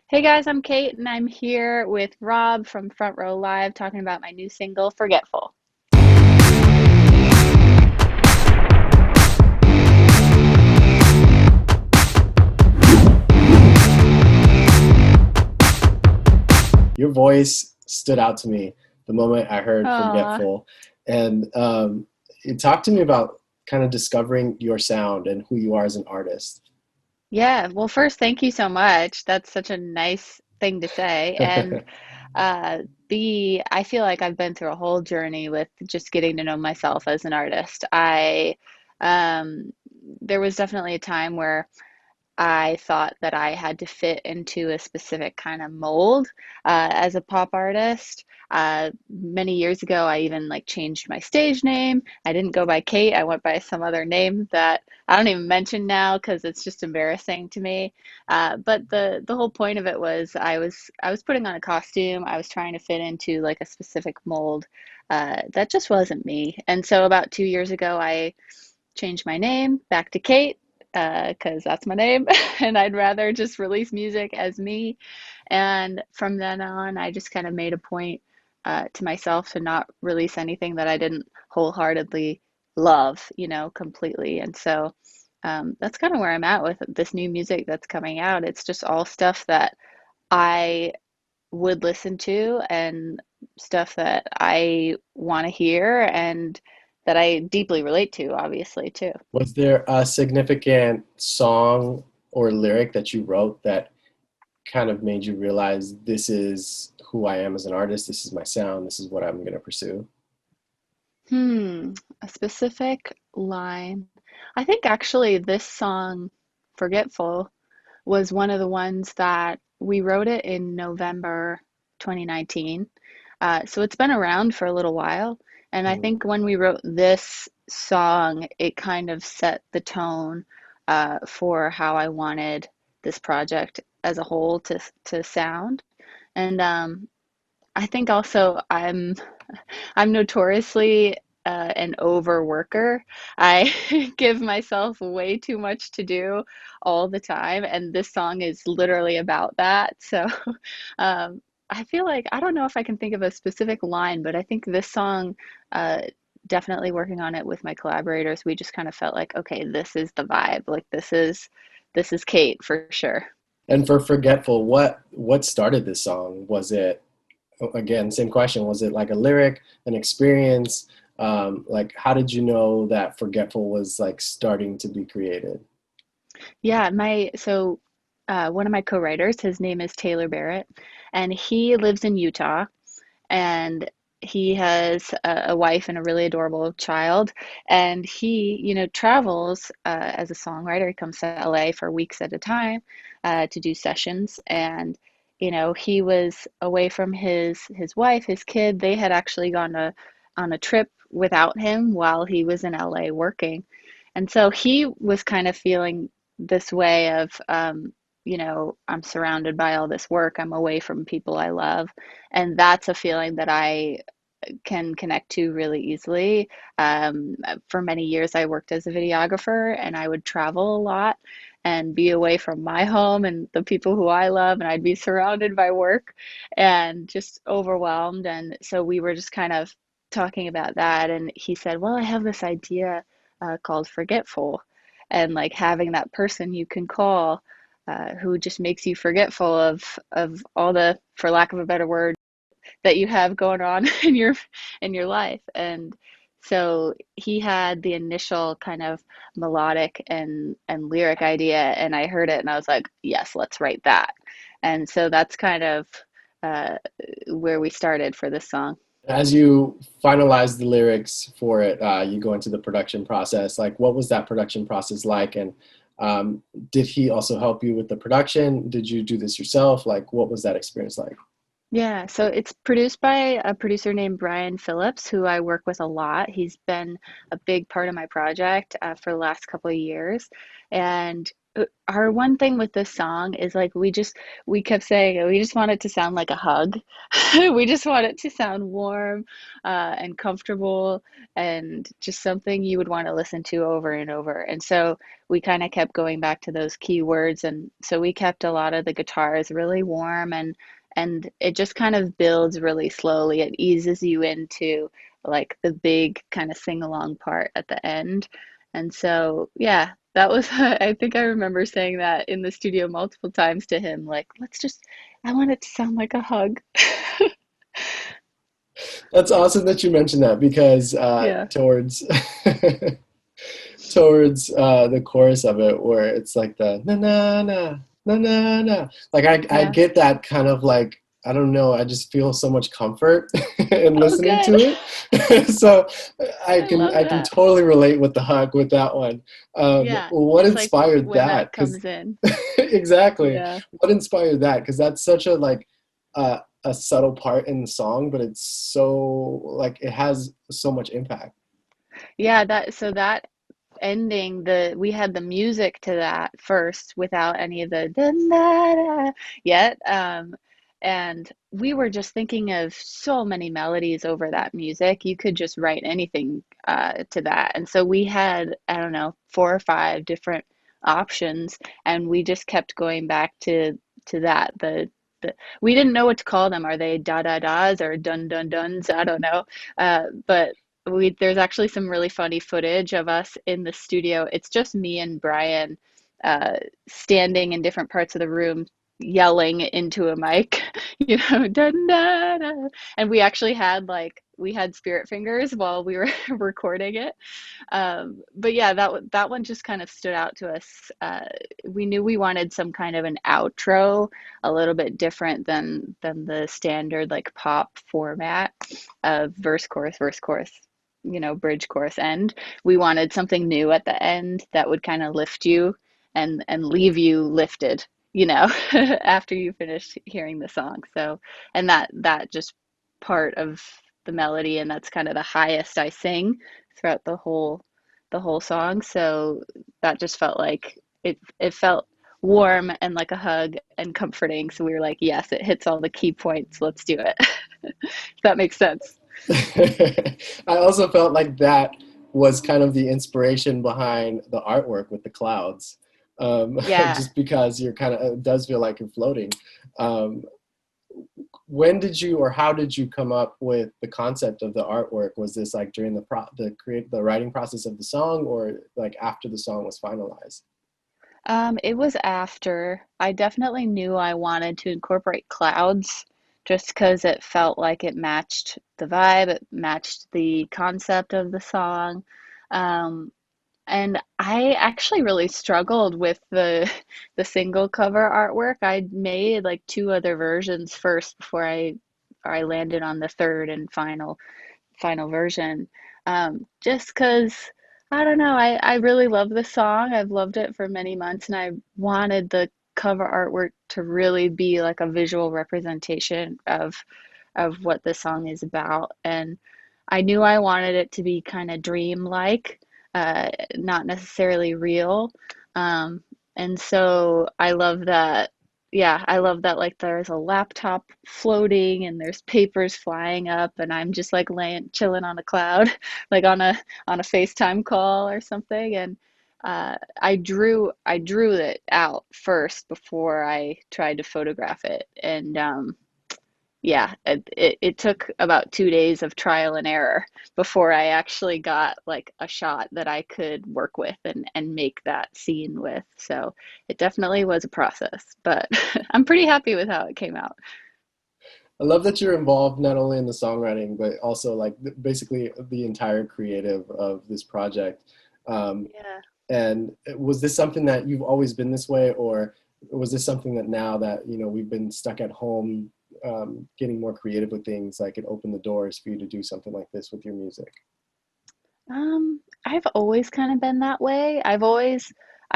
Hey guys, I'm Cait and I'm here with Rob from Front Row Live talking about my new single, Forgetful. Your voice stood out to me the moment I heard Aw, Forgetful. And it talked to me about kind of discovering your sound and who you are as an artist. yeah. Well, first, thank you so much. That's such a nice thing to say. And uh, B, I feel like I've been through a whole journey with just getting to know myself as an artist. Um, there was definitely a time where I thought that I had to fit into a specific kind of mold as a pop artist. Many years ago, I even like changed my stage name. I didn't go by Cait. I went by some other name that I don't even mention now because it's just embarrassing to me. But the whole point of it was I was putting on a costume. I was trying to fit into like a specific mold that just wasn't me. And so about 2 years ago, I changed my name back to Cait because that's my name, and I'd rather just release music as me. And from then on, I just kind of made a point to myself to not release anything that I didn't wholeheartedly love, completely. And so that's kind of where I'm at with this new music that's coming out. It's just all stuff that I would listen to and stuff that I want to hear and that I deeply relate to, obviously, too. Was there a significant song or lyric that you wrote that kind of made you realize this is who I am as an artist, this is my sound, this is what I'm going to pursue? Hmm, a specific line. I think actually this song, Forgetful, was one of the ones that we wrote it in November 2019. So it's been around for a little while. And I Mm. think when we wrote this song, it kind of set the tone for how I wanted this project as a whole to sound. And I think also I'm notoriously an overworker. I give myself way too much to do all the time, and this song is literally about that. So, I feel like I don't know if I can think of a specific line, but I think this song, uh, definitely working on it with my collaborators, we just kind of felt like, okay, this is the vibe. Like this is Cait for sure. And for Forgetful, what started this song? Was it, again, same question, was it like a lyric, an experience? Like, how did you know that Forgetful was like starting to be created? Yeah, one of my co-writers, his name is Taylor Barrett, and he lives in Utah, and he has a wife and a really adorable child, and he, travels as a songwriter. He comes to LA for weeks at a time to do sessions, and he was away from his wife, his kid. They had actually gone on a trip without him while he was in LA working. And so he was kind of feeling this way of, I'm surrounded by all this work. I'm away from people I love. And that's a feeling that I can connect to really easily. For many years, I worked as a videographer and I would travel a lot and be away from my home and the people who I love, and I'd be surrounded by work and just overwhelmed. And so we were just kind of talking about that. And he said, well, I have this idea called Forgetful, and like having that person you can call who just makes you forgetful of all the, for lack of a better word, that you have going on in your life. And so he had the initial kind of melodic and lyric idea, and I heard it and I was like, yes, let's write that. And so that's kind of uh, where we started for this song. As you finalize the lyrics for it, you go into the production process. Like, what was that production process like? And did he also help you with the production? Did you do this yourself? Like, what was that experience like? Yeah, so it's produced by a producer named Brian Phillips, who I work with a lot. He's been a big part of my project for the last couple of years. And our one thing with this song is like we kept saying we just want it to sound like a hug. We just want it to sound warm and comfortable and just something you would want to listen to over and over. And so we kind of kept going back to those key words, and so we kept a lot of the guitars really warm, and it just kind of builds really slowly. It eases you into like the big kind of sing along part at the end. And so, yeah, that was, I think I remember saying that in the studio multiple times to him, like, I want it to sound like a hug. That's awesome that you mentioned that because Yeah, towards towards the chorus of it, where it's like the na na na na na na, like I yeah. get that kind of like, I don't know, I just feel so much comfort in Oh, listening good. to it. So I love I can that. totally relate with the hug with that one. Yeah, What just like inspired when that? that Because comes in. exactly, Yeah. what inspired that? Because that's such a like a subtle part in the song, but it's so like it has so much impact. Yeah, that ending, the we had the music to that first without any of the da, da, da, yet, and we were just thinking of so many melodies over that music. You could just write anything to that, and so we had, I don't know, four or five different options, and we just kept going back to that. The we didn't know what to call them. Are they da da das or dun dun duns? I don't know, but we there's actually some really funny footage of us in the studio. It's just me and Brian uh, standing in different parts of the room yelling into a mic, dun, dun, dun. And we actually had like we had spirit fingers while we were recording it. But yeah, that one just kind of stood out to us. We knew we wanted some kind of an outro, a little bit different than the standard like pop format of verse chorus, bridge chorus end. We wanted something new at the end that would kind of lift you and leave you lifted, after you finish hearing the song. So, and that just part of the melody, and that's kind of the highest I sing throughout the whole song. So that just felt like it felt warm and like a hug and comforting. So we were like, yes, it hits all the key points. Let's do it. If that makes sense. I also felt like that was kind of the inspiration behind the artwork with the clouds, Yeah. just because you're kind of, it does feel like you're floating. Um, when did you or how did you come up with the concept of the artwork? Was this like during the writing process of the song, or like after the song was finalized? It was after. I definitely knew I wanted to incorporate clouds just because it felt like it matched the vibe, it matched the concept of the song. Um, And I actually really struggled with the the single cover artwork. I made like two other versions first before I landed on the third and final version. Just because I don't know, I really love the song. I've loved it for many months, and I wanted the cover artwork to really be like a visual representation of what the song is about. And I knew I wanted it to be kind of dream-like, not necessarily real. Um, and so I love that. Yeah, I love that like there's a laptop floating and there's papers flying up and I'm just like laying chilling on a cloud, like on a FaceTime call or something. And I drew it out first before I tried to photograph it. And yeah, it took about 2 days of trial and error before I actually got like a shot that I could work with and make that scene with. So it definitely was a process, but I'm pretty happy with how it came out. I love that you're involved not only in the songwriting, but also like basically the entire creative of this project. Um, Yeah. and was this something that you've always been this way, or was this something that now that we've been stuck at home, getting more creative with things, like it opened the doors for you to do something like this with your music? I've always kind of been that way. I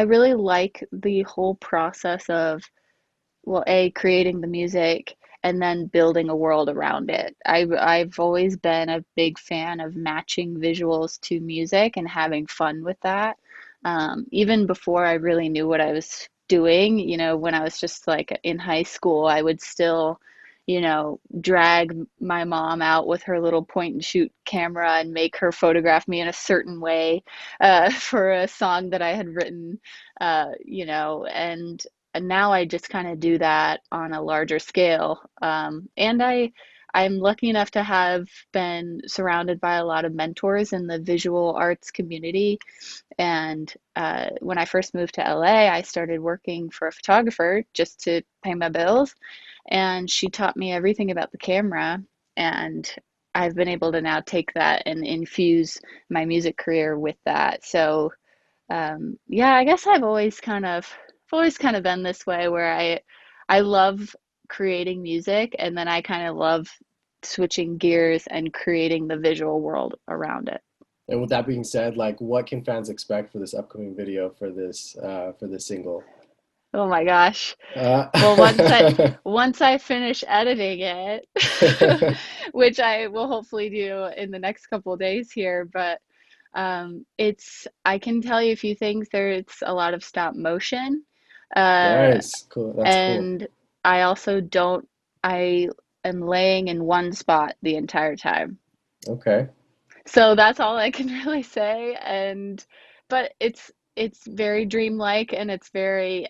really like the whole process of, well, creating the music and then building a world around it. I've always been a big fan of matching visuals to music and having fun with that. Even before I really knew what I was doing, when I was just like in high school, I would still, drag my mom out with her little point and shoot camera and make her photograph me in a certain way for a song that I had written, and now I just kind of do that on a larger scale. And I'm lucky enough to have been surrounded by a lot of mentors in the visual arts community. And when I first moved to LA, I started working for a photographer just to pay my bills. And she taught me everything about the camera. And I've been able to now take that and infuse my music career with that. So yeah, I guess I've always kind of been this way where I love creating music, and then I kind of love switching gears and creating the visual world around it. And with that being said, like, what can fans expect for this upcoming video for this single? Oh my gosh. Uh, Well, once I finish editing it, which I will hopefully do in the next couple of days here, but it's I can tell you a few things. There's a lot of stop motion, uh, nice, cool. That's cool. and I also don't. I am laying in one spot the entire time. Okay. So that's all I can really say. But it's very dreamlike, and it's very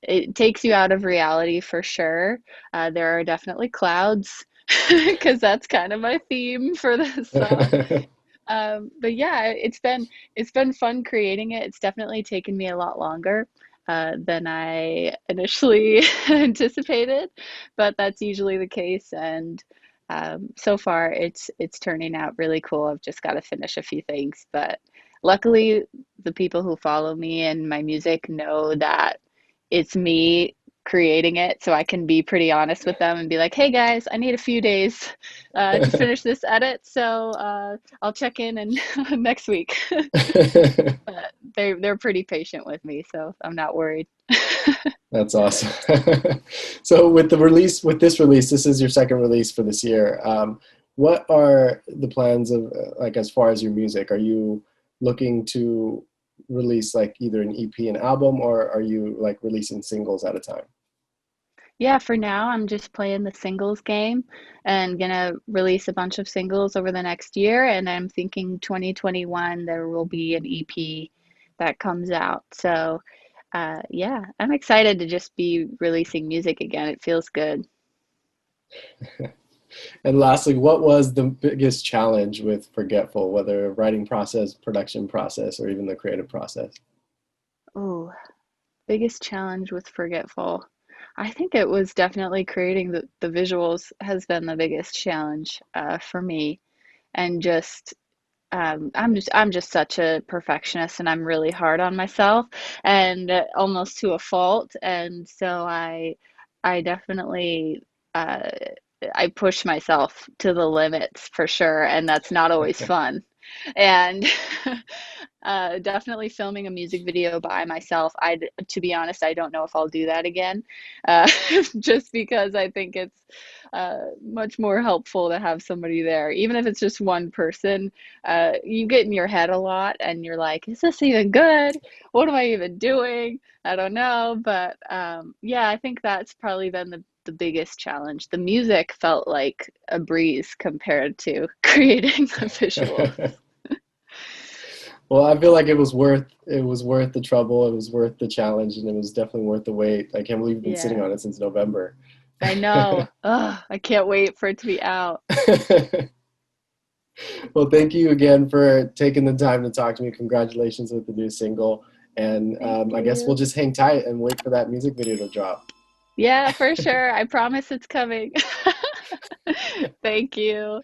it takes you out of reality for sure. There are definitely clouds because that's kind of my theme for this song. But yeah, it's been fun creating it. It's definitely taken me a lot longer than I initially anticipated, but that's usually the case. And so far, it's turning out really cool. I've just got to finish a few things, but luckily, the people who follow me and my music know that it's me creating it, so I can be pretty honest with them and be like, "Hey guys, I need a few days to finish this edit, so I'll check in and next week." But they're pretty patient with me, so I'm not worried. That's awesome. So with this release, this is your second release for this year. What are the plans of like as far as your music? Are you looking to release like either an EP, an album, or are you like releasing singles at a time? Yeah, for now, I'm just playing the singles game and gonna release a bunch of singles over the next year. And I'm thinking 2021 there will be an EP that comes out. So, yeah, I'm excited to just be releasing music again. It feels good. And lastly, what was the biggest challenge with Forgetful, whether writing process, production process, or even the creative process? Oh, biggest challenge with Forgetful. I think it was definitely creating the visuals has been the biggest challenge for me. And just I'm just such a perfectionist, and I'm really hard on myself, and almost to a fault. And so I definitely uh, I push myself to the limits for sure, and that's not always fun. And definitely filming a music video by myself. To be honest, I don't know if I'll do that again, uh, just because I think it's much more helpful to have somebody there, even if it's just one person. You get in your head a lot, and you're like, "Is this even good? What am I even doing? I don't know." But yeah, I think that's probably been the biggest challenge. The music felt like a breeze compared to creating the visuals. Well, I feel like it was worth the trouble, it was worth the challenge, and it was definitely worth the wait. I can't believe you've been sitting Yeah. on it since November. I know. Ugh, I can't wait for it to be out. Well, thank you again for taking the time to talk to me. Congratulations with the new single, and Thank I guess we'll you. just hang tight and wait for that music video to drop. Yeah, for sure. I promise it's coming. Thank you.